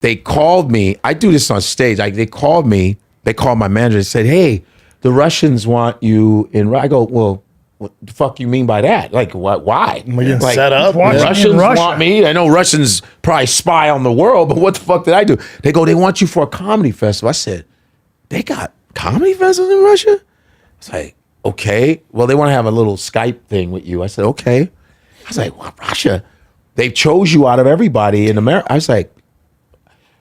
they called me. I do this on stage. They called me. They called my manager and said, "Hey, the Russians want you in." I go, "Well, what the fuck you mean by that? Like, what? Why? Like, set up? Russians want me? I know Russians probably spy on the world, but what the fuck did I do?" They go, "They want you for a comedy festival." I said, "They got comedy festivals in Russia?" It's like, okay. Well, they want to have a little Skype thing with you. I said, okay. I was like, well, Russia, they chose you out of everybody in America. I was like,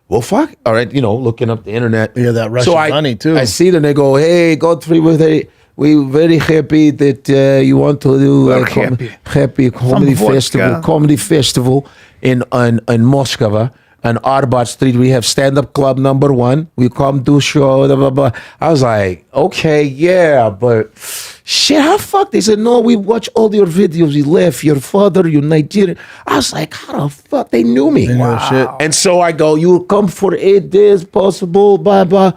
well, fuck. All right, looking up the internet. Yeah, that Russian money too. I see them. They go, hey, Godfrey, we're very happy that you want to do a happy comedy festival in Moscow. On Arbat Street, we have stand-up club number 1. We come do show, blah, blah, blah. I was like, okay, yeah, but shit, how fuck? They said, no, we watch all your videos. You left your father, you're Nigerian. I was like, how the fuck? They knew me. They know shit. And so I go, you will come for 8 days, possible, blah, blah.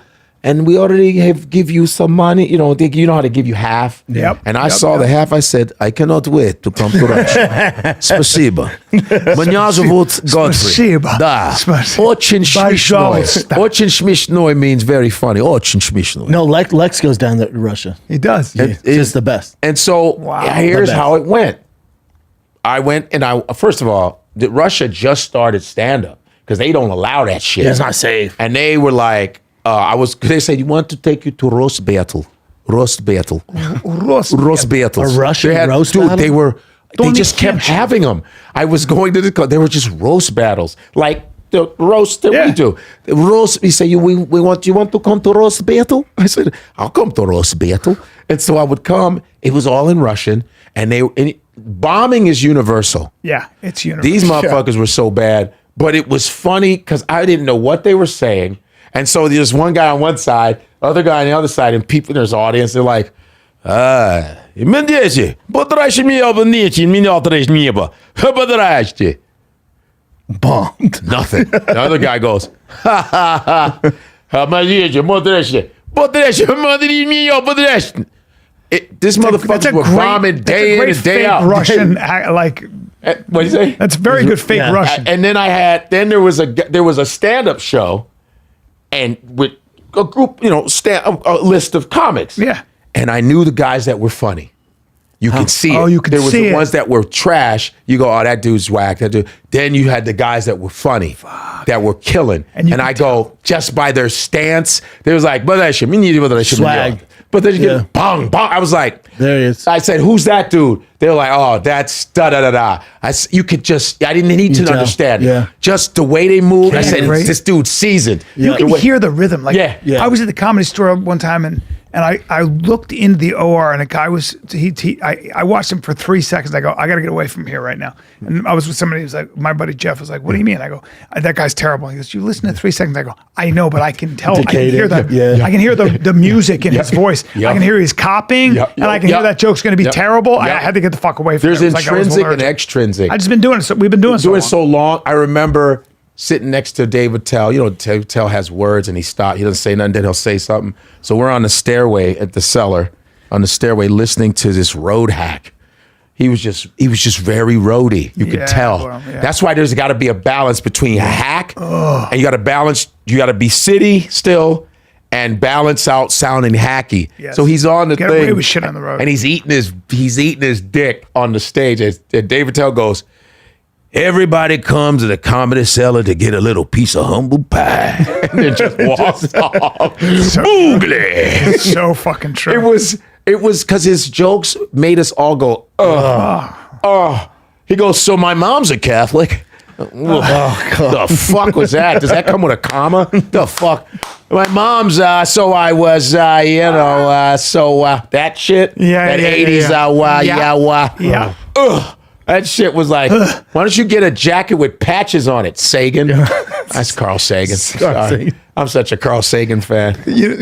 And we already have give you some money. You know how to give you half. Yep. And I saw the half. I said, I cannot wait to come to Russia. Спасибо. Меня зовут Godfrey. Спасибо. Да. Очень смешной. Очень смешной means very funny. Очень смешной. No, Lex goes down to Russia. He does. It's just the best. And so here's how it went. I went and first of all, Russia just started stand-up because they don't allow that shit. It's not safe. And they were like, they said, you want to take you to roast battle. Roast battle. Roast battles. A Russian roast battle? They just kept having them. I was going to the club. They were just roast battles. Like the roast that we do. The roast, he said, you want to come to roast battle? I said, I'll come to roast battle. And so I would come. It was all in Russian. And bombing is universal. Yeah, it's universal. These motherfuckers were so bad. But it was funny because I didn't know what they were saying. And so there's one guy on one side, other guy on the other side, and people in his audience, they're like, Мендеси, потрачь меня об нечи, меня трачь небо. Потрачьте. Bombed. Nothing. The other guy goes, ha ha ha. This motherfucker was bombing day in and day out. Russian, like, what do you say? That's very good fake Russian. And then there was a stand-up show, and with a group, a list of comics. Yeah. And I knew the guys that were funny. You could see it. Oh, you could see it. There was the ones that were trash. You go, oh, that dude's whack. That dude. Then you had the guys that were funny, that were killing. And I go, just by their stance, they was like, swag. But then you get bong, bong. I was like, there he is. I said, who's that dude? They were like, oh, that's da-da-da-da. I didn't need to understand it. Yeah. Just the way they moved. I said, this dude's seasoned. You can hear the rhythm. Like, yeah. I was at the Comedy Store one time and I looked into the OR and a guy was, I watched him for 3 seconds. I go, I got to get away from here right now. And I was with somebody who's like, my buddy Jeff was like, what do you mean? I go, that guy's terrible. He goes, you listen to 3 seconds. I go, I know, but I can tell. I can hear that. I can hear the music in his voice. I can hear he's copying and I can hear that joke's going to be terrible. I had to get the fuck away from it. There's intrinsic and extrinsic. I just been doing it. So we've been doing it so long. I remember sitting next to Dave Attell. Dave Attell has words and he doesn't say nothing, then he'll say something. So we're on the stairway at the cellar, listening to this road hack. He was just very roady. You could tell. Well, that's why there's got to be a balance between a hack and you got to be city still and balance out sounding hacky. Yes. So he's on the Get thing away with shit on the road. and he's eating his dick on the stage. And Dave Attell goes, everybody comes to the Comedy Cellar to get a little piece of humble pie. And then just walks off. Boogly. It's so fucking true. It was because his jokes made us all go, He goes, so my mom's a Catholic. The fuck was that? Does that come with a comma? The fuck? My mom's, so I was, that shit. Yeah, that yeah, 80s, yeah. That shit was like, why don't you get a jacket with patches on it, Sagan? That's Carl Sagan. Sorry. I'm such a Carl Sagan fan.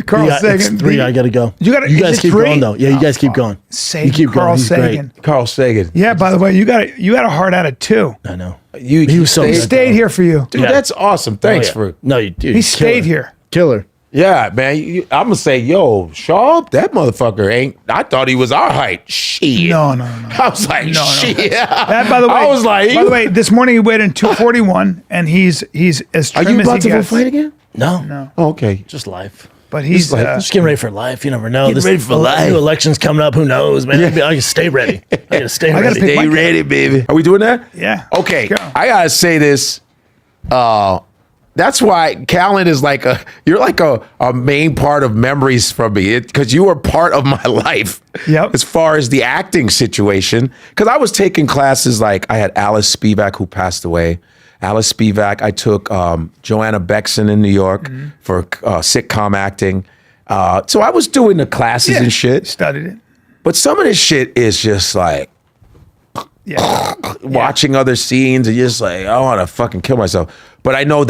Carl Sagan. It's 3, I gotta go. You guys keep going though. Yeah, you guys keep going. You keep Carl Sagan. Great. Carl Sagan. Yeah, by the way, you had a hard at it too. I know. He stayed here for you. Dude, that's awesome. Thanks for... No, dude. He stayed here. Killer. Yeah, man. I'm gonna say, yo, Shaw, that motherfucker ain't. I thought he was our height. Shit. No. I was like, shit. That, by the way, I was like, by the way, this morning he weighed in 241, and he's as trim are you as about he to go gets. fight again? No. Oh, okay. Just life. But he's Just getting ready for life. You never know. Getting ready for life. New election's coming up. Who knows, man? I gotta stay ready. I gotta stay gotta ready. pick Stay my ready, baby. Are we doing that? Yeah. Okay. Go. I gotta say this. That's why Callan is like you're like a main part of memories from me because you were part of my life. Yep. As far as the acting situation, because I was taking classes like I had Alice Spivak who passed away. Alice Spivak. I took Joanna Bexon in New York for sitcom acting. So I was doing the classes and shit. Studied it. But some of this shit is just like watching other scenes and you're just like, I want to fucking kill myself. But I know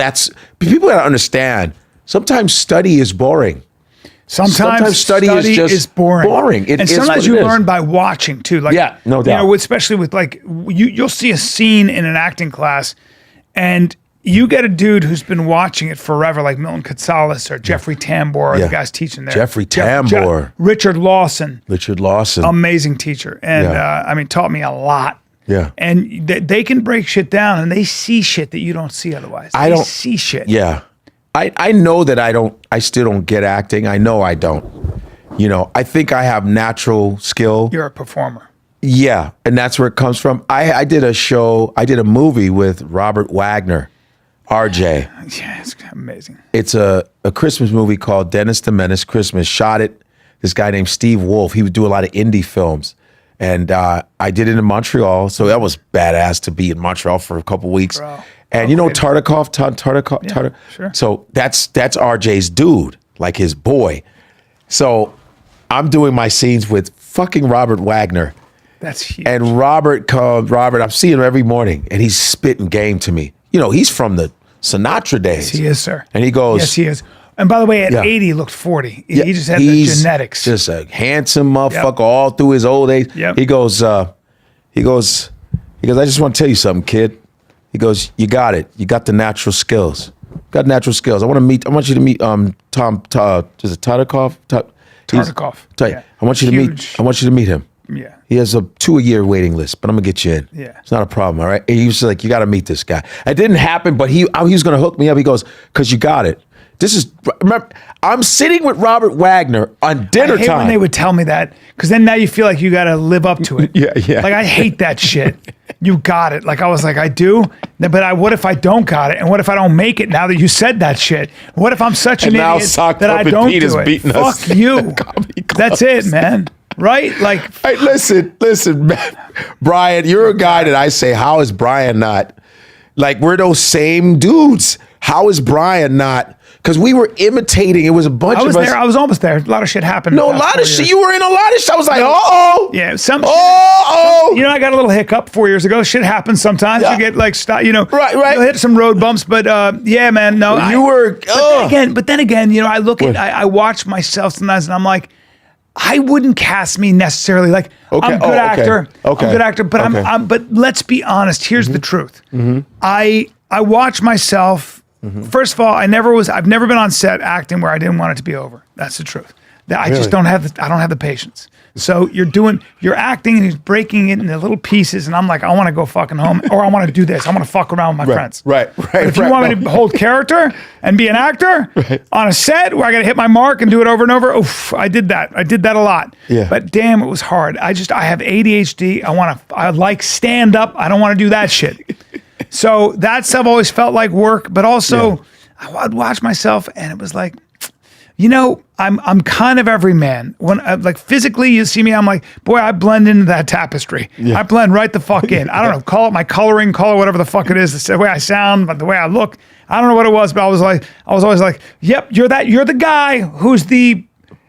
people gotta understand. Sometimes study is boring. Sometimes study is boring. It and is sometimes what you it is. learn by watching too. Like, Yeah, no doubt. You know, especially with like you'll see a scene in an acting class, and you get a dude who's been watching it forever, like Milton Katsalis or Jeffrey Tambor, or the guys teaching there. Jeffrey Tambor. Richard Lawson, Amazing teacher, and I mean, taught me a lot. Yeah. And they can break shit down, and they see shit that you don't see otherwise. I They don't see shit. Yeah. I know that I still don't get acting. I know I don't. You know, I think I have natural skill. You're a performer. Yeah. And that's where it comes from. I did a movie with Robert Wagner, RJ. Yeah, it's amazing. It's a Christmas movie called Dennis the Menace Christmas. Shot it, this guy named Steve Wolf. He would do a lot of indie films. And I did it in Montreal. So that was badass to be in Montreal for a couple weeks. Bro. And you know Tartikoff? Sure. So that's RJ's dude, like his boy. So I'm doing my scenes with fucking Robert Wagner. That's huge. And Robert, I'm seeing him every morning, and he's spitting game to me. You know, he's from the Sinatra days. Yes, he is, sir. And he goes... Yes, he is. And by the way, at 80, he looked 40. He just had the he's genetics. Just a handsome motherfucker all through his old age. Yep. He goes, I just want to tell you something, kid. He goes, you got it. You got the natural skills. Got natural skills. I want you to meet Tom, is it Tartikoff? Tartikoff. I want you to meet him. Yeah. He has a 2-a-year waiting list, but I'm gonna get you in. Yeah. It's not a problem, all right? And he was like, you gotta meet this guy. It didn't happen, but he was gonna hook me up. He goes, because you got it. Remember, I'm sitting with Robert Wagner on dinner I hate time. when they would tell me that, because then now you feel like you got to live up to it. Yeah. Like, I hate that shit. You got it. Like, I was like, I do, but what if I don't got it? And what if I don't make it now that you said that shit? What if I'm such an now idiot Sock that I Puppet don't Pete is do it? beating us Fuck you. in the comedy That's it, man. Right? Like, Hey, listen, man. Brian, you're a guy that I say, how is Brian not? Like, we're those same dudes. How is Brian not? Because we were imitating. It was a bunch of us. I was almost there. A lot of shit happened. No, a lot of shit. You were in a lot of shit. I was like, uh-oh. Yeah, Uh-oh. I got a little hiccup 4 years ago. Shit happens sometimes. Yeah. You get like, Right. You hit some road bumps, but yeah, man, no. But then again, I look at, I watch myself sometimes and I'm like, I wouldn't cast me necessarily like, I'm a good actor. Okay. I'm a good actor, but but let's be honest. Here's the truth. I watch myself. First of all, I've never been on set acting where I didn't want it to be over. That's the truth. I just don't have the patience. So you're acting and he's breaking it into little pieces, and I'm like, I want to go fucking home, or I want to do this. I want to fuck around with my friends. Right. But if you want me to hold character and be an actor on a set where I got to hit my mark and do it over and over, oof, I did that. I did that a lot. Yeah. But damn, it was hard. I have ADHD. I like stand up. I don't want to do that shit. So that stuff always felt like work, but also I'd watch myself and it was like, I'm kind of every man. When like physically you see me, I'm like, boy, I blend into that tapestry. I blend right the fuck in. I don't know, call it my coloring, call it whatever the fuck it is, the way I sound, but the way I look. I don't know what it was, but I was always like, yep, you're the guy who's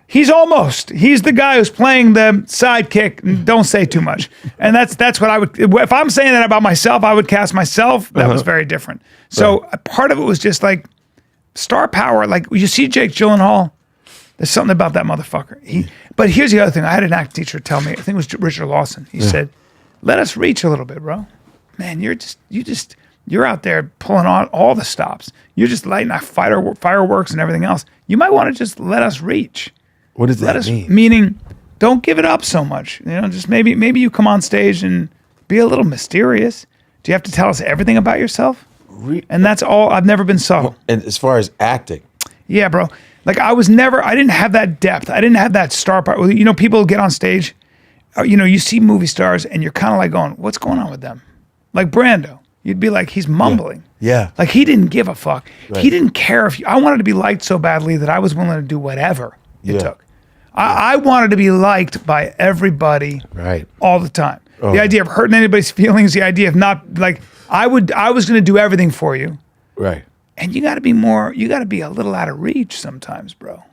he's the guy who's playing the sidekick and don't say too much. And that's what I would, if I'm saying that about myself, I would cast myself. That was very different. So part of it was just like star power. Like you see Jake Gyllenhaal, there's something about that motherfucker. But here's the other thing. I had an acting teacher tell me, I think it was Richard Lawson. He said, let us reach a little bit, bro. Man, you just You're out there pulling on all the stops. You're just lighting our fireworks and everything else. You might want to just let us reach. What does that mean? Meaning, don't give it up so much. You know, just maybe you come on stage and be a little mysterious. Do you have to tell us everything about yourself? And that's all. I've never been subtle. And as far as acting, yeah, bro. Like I didn't have that depth. I didn't have that star part. You know, people get on stage, you know, you see movie stars and you're kind of like going, what's going on with them? Like Brando. You'd be like, he's mumbling. Yeah. Like he didn't give a fuck. Right. He didn't care I wanted to be liked so badly that I was willing to do whatever it took. I wanted to be liked by everybody all the time. The idea of hurting anybody's feelings, the idea of not like, I was going to do everything for you. Right. And you got to be a little out of reach sometimes, bro.